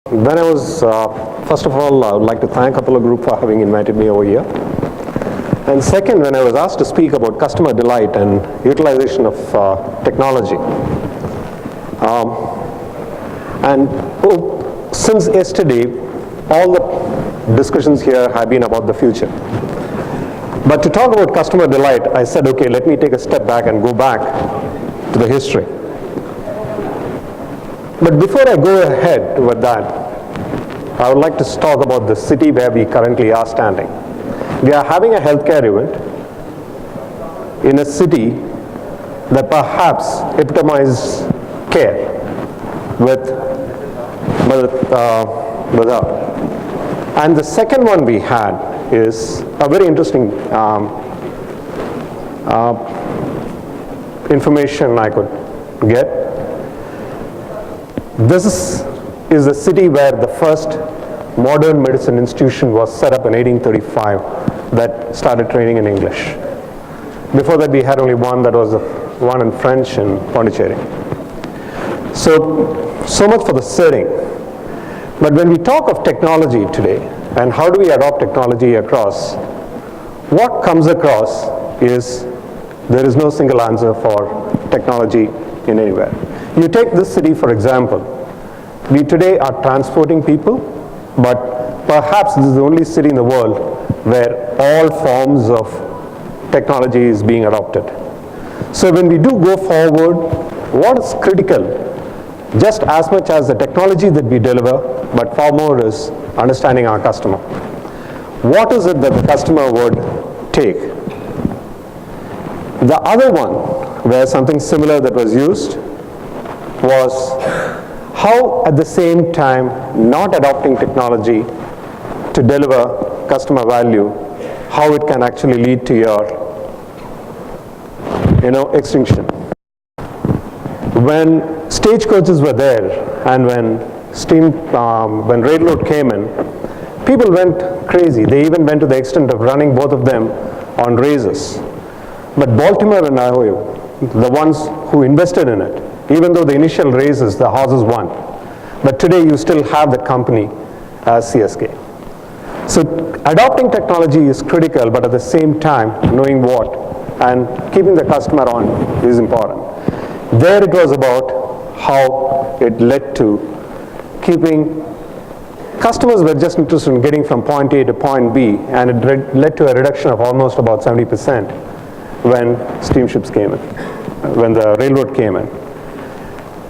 When I was, first of all, I would like to thank Apollo Group for having invited me over here. And second, when I was asked to speak about customer delight and utilization of technology. Since yesterday, all the discussions here have been about the future. But to talk about customer delight, I said, okay, let me take a step back and go back to the history. But before I go ahead with that, I would like to talk about the city where we currently are standing. We are having a healthcare event in a city that perhaps epitomizes care with and the second one we had is a very interesting information I could get. This is a city where the first modern medicine institution was set up in 1835 that started training in English. Before that we had only one, that was the one in French in Pondicherry. So much for the setting. But when we talk of technology today and how do we adopt technology across, what comes across is there is no single answer for technology in anywhere. You take this city for example. We today are transporting people, but perhaps this is the only city in the world where all forms of technology is being adopted. So when we do go forward, what is critical? Just as much as the technology that we deliver, but far more is understanding our customer. What is it that the customer would take? The other one, where something similar that was used, was how at the same time not adopting technology to deliver customer value, how it can actually lead to your extinction. When stagecoaches were there and when railroad came in, people went crazy. They even went to the extent of running both of them on races. But Baltimore and Ohio, the ones who invested in it, even though the initial races, the horses won. But today you still have the company as CSK. So adopting technology is critical, but at the same time, knowing what and keeping the customer on is important. There it was about how it led to keeping customers were just interested in getting from point A to point B, and it led to a reduction of almost about 70% when steamships came in, when the railroad came in.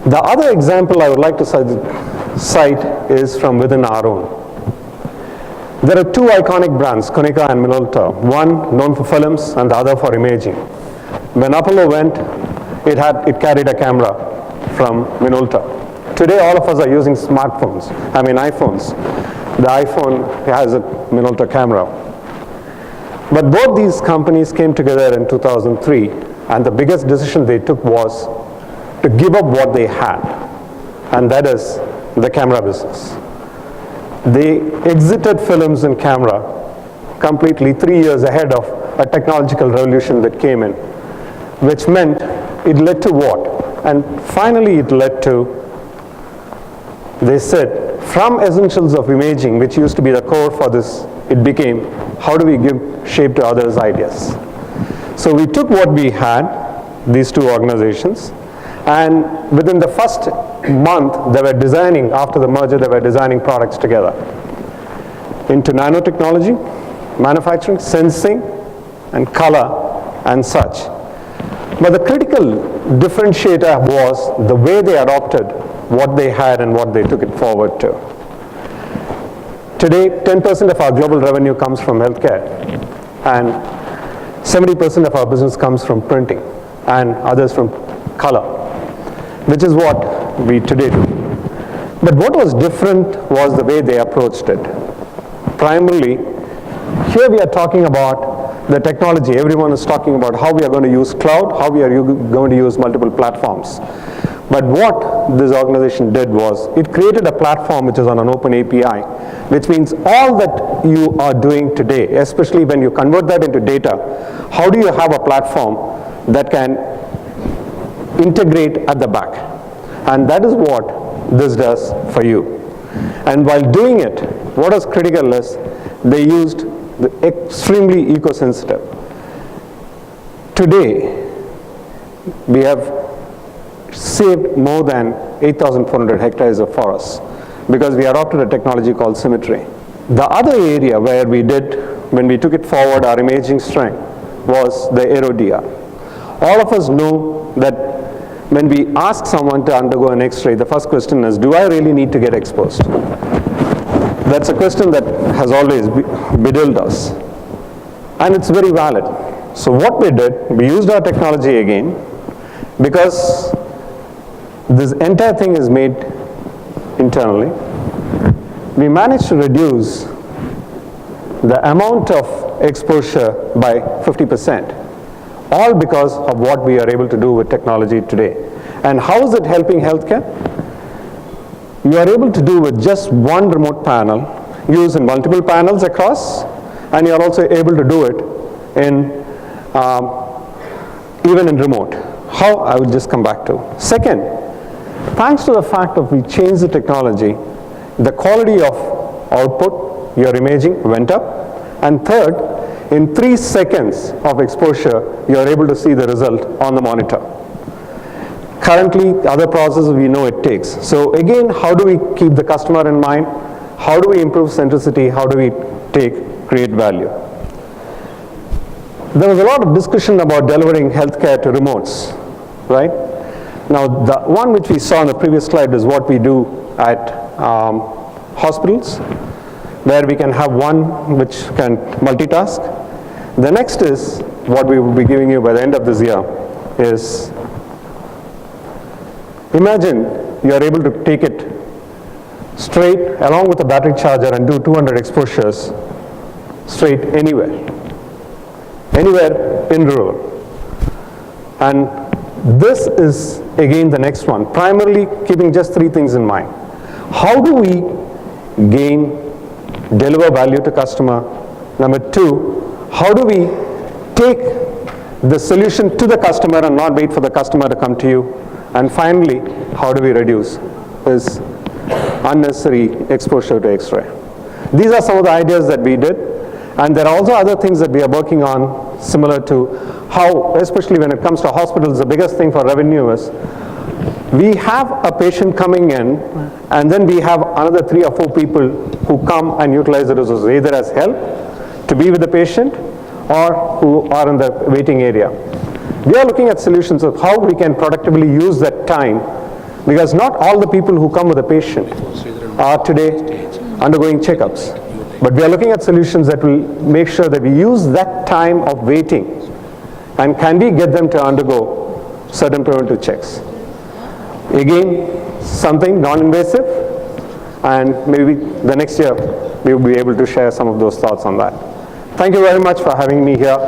The other example I would like to cite is from within our own. There are two iconic brands, Konica and Minolta, one known for films and the other for imaging. When Apollo went, it carried a camera from Minolta. Today all of us are using smartphones, iPhones. The iPhone has a Minolta camera. But both these companies came together in 2003, and the biggest decision they took was to give up what they had, and that is the camera business. They exited films and camera completely 3 years ahead of a technological revolution that came in, which meant it led to what? And finally it led to, they said, from essentials of imaging, which used to be the core for this, it became, how do we give shape to others' ideas? So we took what we had, these two organizations, and within the first month they were designing, after the merger, they were designing products together into nanotechnology, manufacturing, sensing, and color, and such. But the critical differentiator was the way they adopted what they had and what they took it forward to. Today, 10% of our global revenue comes from healthcare, and 70% of our business comes from printing, and others from color, which is what we today do. But what was different was the way they approached it. Primarily, here we are talking about the technology. Everyone is talking about how we are going to use cloud, how we are going to use multiple platforms. But what this organization did was, it created a platform which is on an open API, which means all that you are doing today, especially when you convert that into data, how do you have a platform that can integrate at the back? And that is what this does for you. And while doing it, what was critical is they used the extremely eco-sensitive. Today, we have saved more than 8,400 hectares of forests because we adopted a technology called symmetry. The other area where we did, when we took it forward, our imaging strength, was the aero-DR. All of us know that when we ask someone to undergo an X-ray, the first question is, do I really need to get exposed? That's a question that has always bedeviled us. And it's very valid. So what we did, we used our technology again, because this entire thing is made internally. We managed to reduce the amount of exposure by 50%, all because of what we are able to do with technology today. And how is it helping healthcare? You are able to do with just one remote panel, use in multiple panels across, and you are also able to do it in even in remote. How? I will just come back to. Second, thanks to the fact that we changed the technology, the quality of output, your imaging, went up. And third, in 3 seconds of exposure, you are able to see the result on the monitor. Currently, other processes we know it takes. So again, how do we keep the customer in mind? How do we improve centricity? How do we create value? There was a lot of discussion about delivering healthcare to remotes, right? Now, the one which we saw on the previous slide is what we do at hospitals, where we can have one which can multitask. The next is what we will be giving you by the end of this year is, imagine you are able to take it straight along with a battery charger and do 200 exposures straight anywhere in rural. And this is again the next one, primarily keeping just 3 things in mind. How do we deliver value to customer? Number 2, how do we take the solution to the customer and not wait for the customer to come to you? And finally, how do we reduce this unnecessary exposure to X-ray? These are some of the ideas that we did, and there are also other things that we are working on, similar to how, especially when it comes to hospitals, the biggest thing for revenue is we have a patient coming in, and then we have another 3 or 4 people who come and utilize the resources, either as help to be with the patient or who are in the waiting area. We are looking at solutions of how we can productively use that time, because not all the people who come with a patient are today undergoing checkups. But we are looking at solutions that will make sure that we use that time of waiting, and can we get them to undergo certain preventive checks. Again, something non-invasive, and maybe the next year we will be able to share some of those thoughts on that. Thank you very much for having me here.